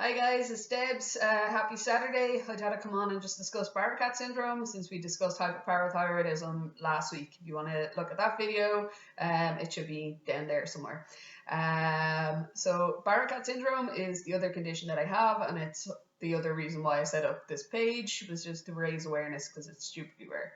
Hi guys, it's Debs. Happy Saturday. I thought I'd come on and just discuss Barakat Syndrome since we discussed hypoparathyroidism last week. If you want to look at that video, it should be down there somewhere. So Barakat Syndrome is the other condition that I have, and it's the other reason why I set up this page was just to raise awareness because it's stupidly rare.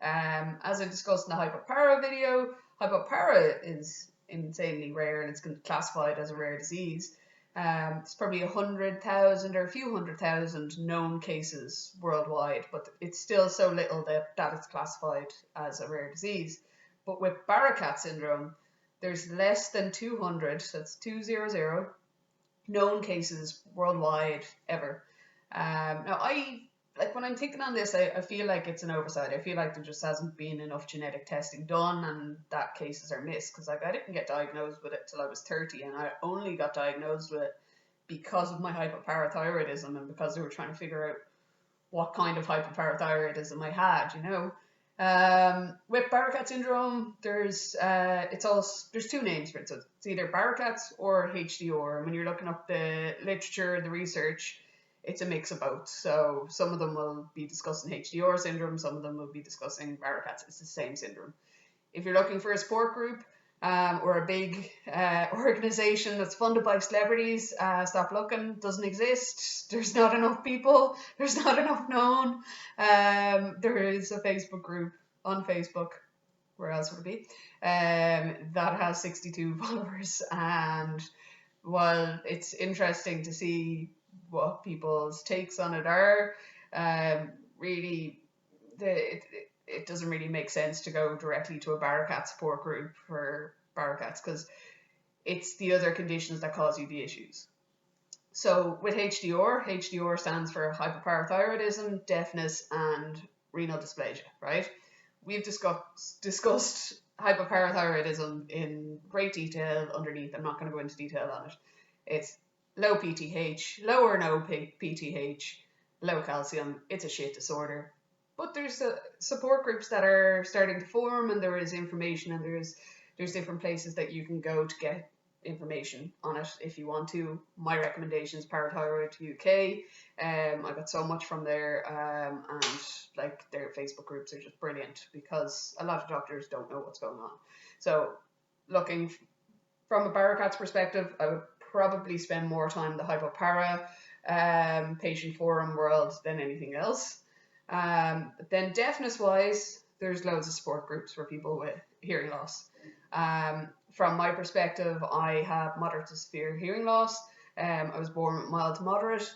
As I discussed in the hypopara video, hypopara is insanely rare and it's classified as a rare disease. It's probably 100,000 or a few 100,000 known cases worldwide, but it's still so little that it's classified as a rare disease. But with Barakat syndrome, there's less than 200, that's 200, known cases worldwide ever. Now, when I'm thinking on this, I feel like it's an oversight. I feel like there just hasn't been enough genetic testing done and that cases are missed. Because I didn't get diagnosed with it till I was 30, and I only got diagnosed with it because of my hypoparathyroidism and because they were trying to figure out what kind of hypoparathyroidism I had, With Barakat syndrome, there's two names for it. So it's either Barakat's or HDR. And when you're looking up the literature, the research, it's a mix of both. So some of them will be discussing HDR syndrome, some of them will be discussing Barakat's. It's the same syndrome. If you're looking for a support group or a big organization that's funded by celebrities, stop looking. Doesn't exist. There's not enough people. There's not enough known. There is a Facebook group on Facebook. Where else would it be? That has 62 followers, and while it's interesting to see what people's takes on it are, really it doesn't really make sense to go directly to a Barakat support group for Barakats because it's the other conditions that cause you the issues. So with HDR stands for hypoparathyroidism, deafness, and renal dysplasia, right? We've discussed hypoparathyroidism in great detail underneath. I'm not going to go into detail on it. It's low PTH, low or no PTH, low calcium. It's a shit disorder. But there's support groups that are starting to form, and there is information, and there's different places that you can go to get information on it if you want to. My recommendation is Parathyroid UK. I got so much from there, and like their Facebook groups are just brilliant because a lot of doctors don't know what's going on. So looking from a Barakat's perspective, I would probably spend more time in the hypopara patient forum world than anything else. But then deafness wise, there's loads of support groups for people with hearing loss. From my perspective, I have moderate to severe hearing loss. I was born with mild to moderate.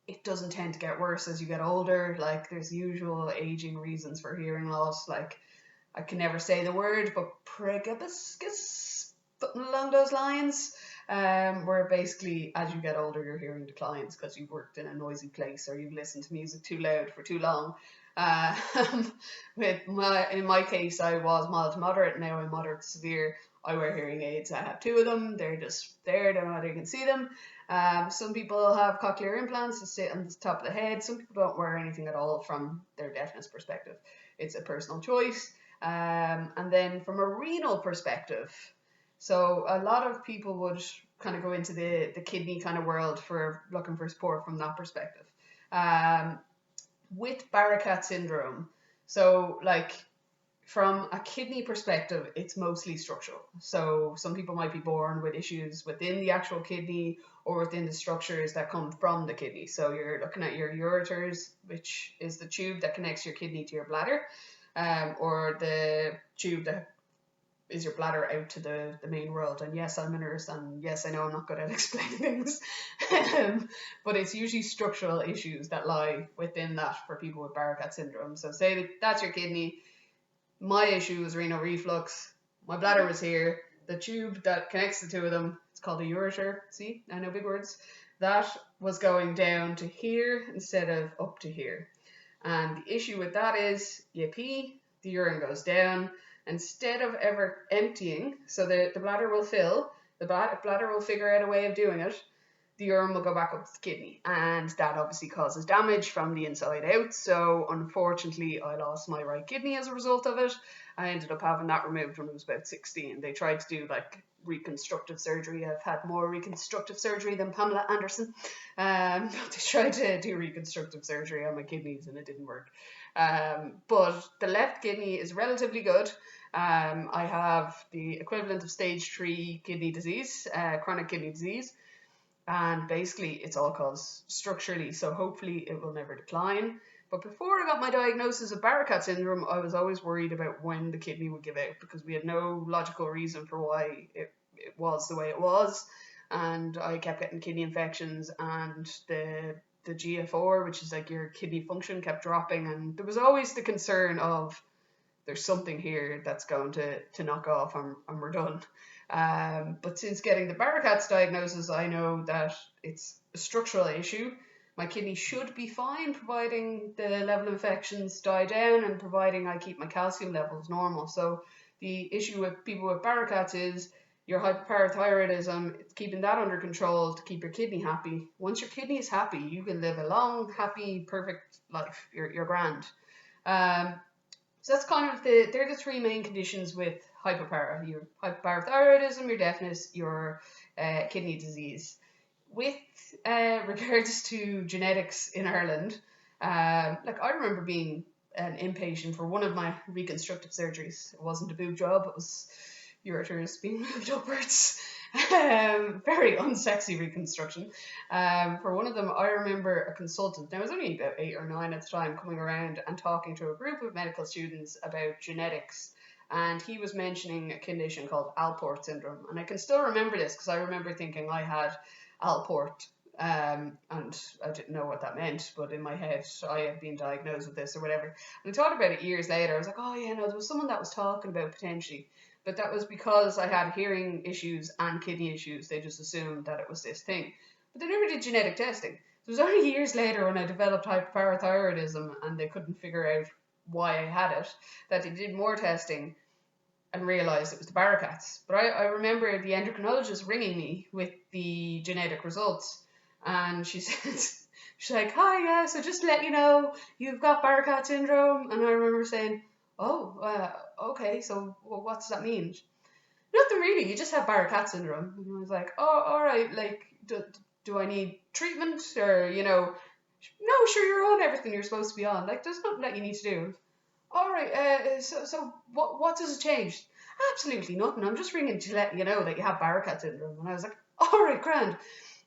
It doesn't tend to get worse as you get older. Like there's usual aging reasons for hearing loss. Like I can never say the word, but pregabiscus, something along those lines. Where basically as you get older your hearing declines because you've worked in a noisy place or you've listened to music too loud for too long. In my case I was mild to moderate, now I'm moderate to severe. I wear hearing aids. I have two of them. They're just there, don't know whether you can see them. Some people have cochlear implants that sit on the top of the head. Some people don't wear anything at all from their deafness perspective. It's a personal choice. And then from a renal perspective, so a lot of people would kind of go into the kidney kind of world for looking for support from that perspective. With Barakat syndrome, so like from a kidney perspective, it's mostly structural. So some people might be born with issues within the actual kidney or within the structures that come from the kidney. So you're looking at your ureters, which is the tube that connects your kidney to your bladder, or the tube that is your bladder out to the main world. And yes, I'm a nurse, and yes, I know I'm not good at explaining things, but it's usually structural issues that lie within that for people with Barakat syndrome. So say that's your kidney. My issue was renal reflux. My bladder was here. The tube that connects the two of them, it's called a ureter. See, I know big words. That was going down to here instead of up to here. And the issue with that is you pee, the urine goes down. Instead of ever emptying, so the bladder will fill, the bladder will figure out a way of doing it, the urine will go back up to the kidney, and that obviously causes damage from the inside out. So unfortunately I lost my right kidney as a result of it, I ended up having that removed when I was about 16. They tried to do like reconstructive surgery. I've had more reconstructive surgery than Pamela Anderson. They tried to do reconstructive surgery on my kidneys and it didn't work. But the left kidney is relatively good. I have the equivalent of stage 3 kidney disease, chronic kidney disease, and basically it's all caused structurally, so hopefully it will never decline. But before I got my diagnosis of Barakat syndrome, I was always worried about when the kidney would give out, because we had no logical reason for why it was the way it was, and I kept getting kidney infections, and the GFR, which is like your kidney function, kept dropping, and there was always the concern of there's something here that's going to knock off and we're done. But since getting the Barakat's diagnosis, I know that it's a structural issue. My kidney should be fine, providing the level of infections die down and providing I keep my calcium levels normal. So the issue with people with Barakat's is your hyperparathyroidism, it's keeping that under control to keep your kidney happy. Once your kidney is happy, you can live a long, happy, perfect life. You're grand. So that's kind of they're the three main conditions with hyperpara: your hyperparathyroidism, your deafness, your kidney disease. With regards to genetics in Ireland, like I remember being an inpatient for one of my reconstructive surgeries. It wasn't a boob job; it was ureters being moved upwards. Very unsexy reconstruction. For one of them, I remember a consultant, now I was only about 8 or 9 at the time, coming around and talking to a group of medical students about genetics. And he was mentioning a condition called Alport syndrome. And I can still remember this because I remember thinking I had Alport. And I didn't know what that meant, but in my head I had been diagnosed with this or whatever. And I thought about it years later. I was like, oh yeah, no, there was someone that was talking about potentially. But that was because I had hearing issues and kidney issues. They just assumed that it was this thing. But they never did genetic testing. It was only years later when I developed hyperparathyroidism and they couldn't figure out why I had it, that they did more testing and realised it was the Barakats. But I remember the endocrinologist ringing me with the genetic results. And she said, she's like, hi, yeah, so just to let you know, you've got Barakat syndrome. And I remember saying, oh, okay, so what does that mean? Nothing really, you just have Barakat syndrome. And I was like, oh, all right, like, do I need treatment? Or, no, sure, you're on everything you're supposed to be on. Like, there's nothing that you need to do. All right, so what does it change? Absolutely nothing. I'm just ringing to let you know that you have Barakat syndrome. And I was like, all right, grand.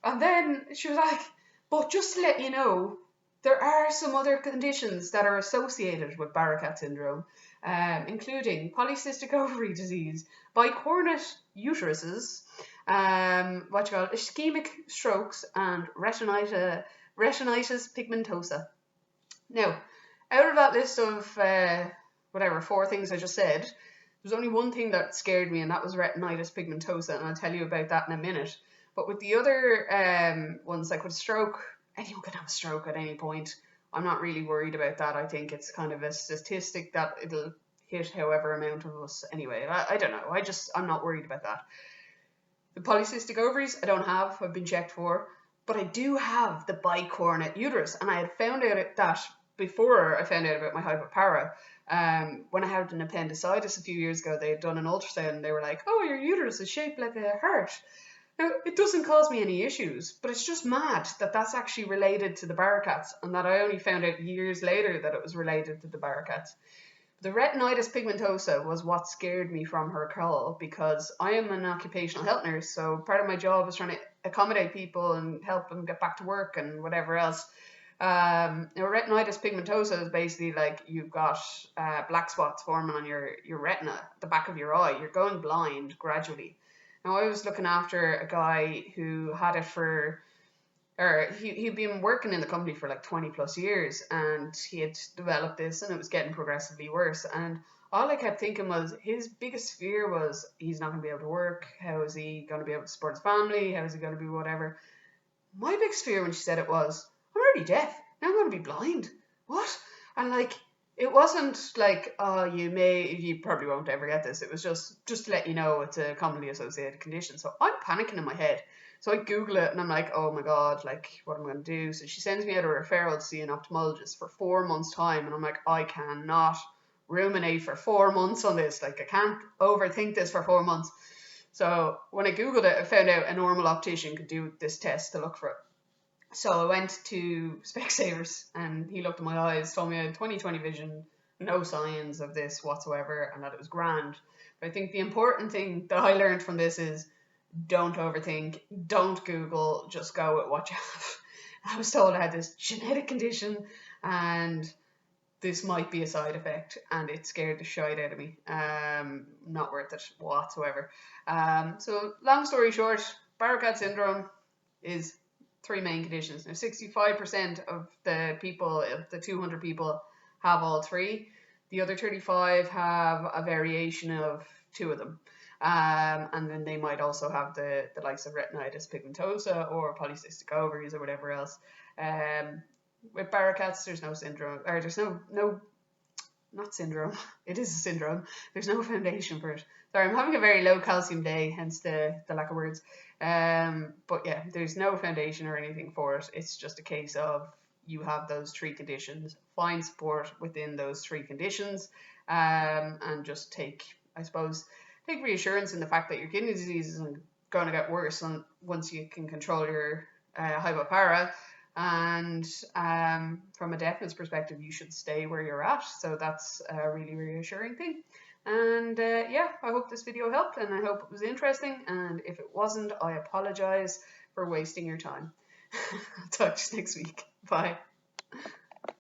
And then she was like, but just to let you know, there are some other conditions that are associated with Barakat syndrome, including polycystic ovary disease, bicornate uteruses, ischemic strokes, and retinitis pigmentosa. Now, out of that list of 4 things I just said, there's only one thing that scared me, and that was retinitis pigmentosa, and I'll tell you about that in a minute. But with the other ones, like with stroke, anyone can have a stroke at any point. I'm not really worried about that. I think it's kind of a statistic that it'll hit however amount of us anyway. I don't know. I'm not worried about that. The polycystic ovaries, I don't have. I've been checked for. But I do have the bicornate uterus. And I had found out that before I found out about my hypopara. When I had an appendicitis a few years ago, they had done an ultrasound and they were like, oh, your uterus is shaped like a heart. Now, it doesn't cause me any issues, but it's just mad that that's actually related to the Barakats, and that I only found out years later that it was related to the Barakats. The retinitis pigmentosa was what scared me from her call, because I am an occupational health nurse, so part of my job is trying to accommodate people and help them get back to work and whatever else. Retinitis pigmentosa is basically like you've got black spots forming on your retina, the back of your eye. You're going blind gradually. Now, I was looking after a guy who had it he'd been working in the company for like 20 plus years, and he had developed this and it was getting progressively worse. And all I kept thinking was his biggest fear was he's not going to be able to work. How is he going to be able to support his family? How is he going to be whatever? My biggest fear when she said it was, I'm already deaf. Now I'm going to be blind. What? And like, it wasn't like, oh, you probably won't ever get this. It was just to let you know it's a commonly associated condition. So I'm panicking in my head. So I Google it and I'm like, oh my God, like, what am I going to do? So she sends me out a referral to see an ophthalmologist for 4 months' time. And I'm like, I cannot ruminate for 4 months on this. Like, I can't overthink this for 4 months. So when I Googled it, I found out a normal optician could do this test to look for it. So I went to Specsavers and he looked at my eyes, told me I had 20/20 vision, no signs of this whatsoever, and that it was grand. But I think the important thing that I learned from this is don't overthink, don't Google, just go with what you have. I was told I had this genetic condition and this might be a side effect, and it scared the shit out of me. Not worth it whatsoever. So long story short, Barakat syndrome is 3 main conditions. Now 65% of the people, of the 200 people, have all 3. The other 35 have a variation of 2 of them. And then they might also have the likes of retinitis pigmentosa or polycystic ovaries or whatever else. With Barakats, there's no syndrome, or there's no not syndrome. It is a syndrome. There's no foundation for it. Sorry, I'm having a very low calcium day, hence the lack of words. But yeah, there's no foundation or anything for it. It's just a case of you have those 3 conditions. Find support within those 3 conditions, and just take reassurance in the fact that your kidney disease isn't going to get worse once you can control your hypopara. And from a deafness perspective, you should stay where you're at. So that's a really reassuring thing. And yeah, I hope this video helped, and I hope it was interesting. And if it wasn't, I apologize for wasting your time. I'll talk to you next week. Bye.